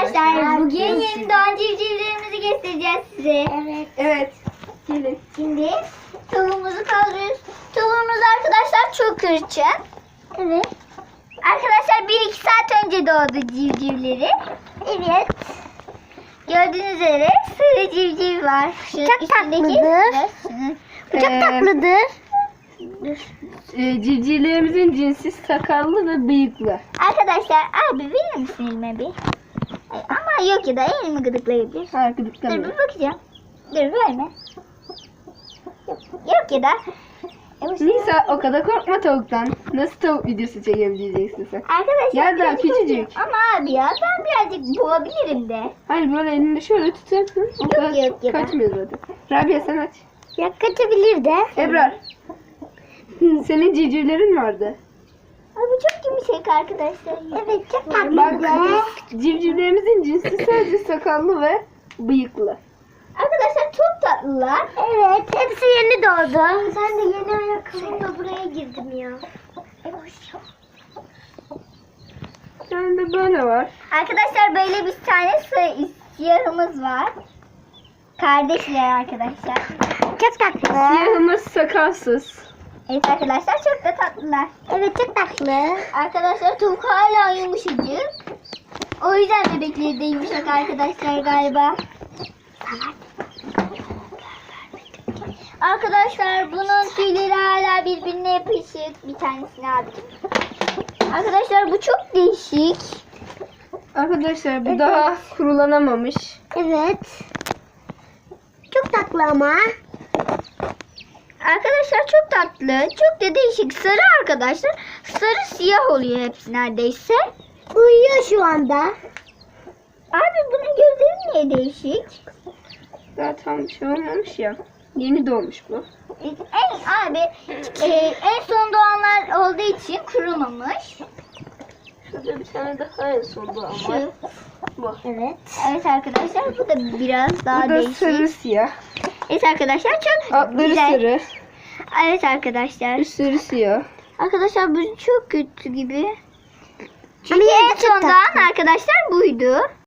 Arkadaşlar bugün yeni doğan civcivlerimizi göstereceğiz size. Evet. Evet. Gelin. Şimdi tavuğumuzu kaldırıyoruz. Tavuğumuz arkadaşlar çok hırçın. Evet. Arkadaşlar 1-2 saat önce doğdu civcivleri. Evet. Gördüğünüz üzere sarı civciv var. Şunun Çok üstündeki- tatlıdır. Şunun- Bu çok tatlıdır. Civcivlerimizin cinsi sakallı ve bıyıklı. Arkadaşlar abi verir misin elime bir? Ay, ama yok ya da elimi gıdıklayabilir. Dur Arkadaşlar. bir bakacağım. Dur verme. Yok ya da. Nisa o kadar korkma tavuktan. Nasıl tavuk videosu çekebileceksin sen? Arkadaşlar Ya da küçücük. Ama abi ya ben birazcık boğabilirim de. Hayır böyle elini şöyle tutarsın. O kadar yok ya da. kaçmıyor zaten. Rabia sen aç. Ya kaçabilir de. Ebrar. Senin civcivlerin vardı. Ay bu çok yumuşak arkadaşlar. Evet çok Bak tatlıdır. civcivlerimizin cinsi sadece sakallı ve bıyıklı. Arkadaşlar çok tatlılar. Evet hepsi yeni doğdu. Sen de yeni ayakkabınla buraya girdim ya. Yani de böyle var. Arkadaşlar böyle bir tane siyahımız var. Kardeşler arkadaşlar. Çok tatlı. Siyahımız sakalsız. Evet arkadaşlar çok da tatlılar. Evet çok tatlı. Arkadaşlar tavuk hala yumuşacık. O yüzden bebekleri de yumuşak arkadaşlar galiba. Arkadaşlar bunun tüyleri hala birbirine yapışık. Bir tanesini aldım. Arkadaşlar bu çok değişik. Arkadaşlar bu daha kurulanamamış. Evet. Çok tatlı ama. Arkadaşlar çok tatlı. Çok da değişik. Sarı arkadaşlar. Sarı siyah oluyor hepsi neredeyse. Uyuyor şu anda. Abi bunun gözleri niye değişik? Daha tam bir şey olmamış ya. Yeni doğmuş bu. En son doğanlar olduğu için kurumamış. Şurada bir tane daha en son doğan var. Şu. Bu. Evet. Evet arkadaşlar bu da biraz daha Bu da değişik. sarı siyah. Evet arkadaşlar çok Altları güzel. sarı. Evet arkadaşlar. Üstleri siyah. Arkadaşlar bu çok kötü gibi. Ama Çünkü yine de en çok son tatlı. doğan arkadaşlar buydu.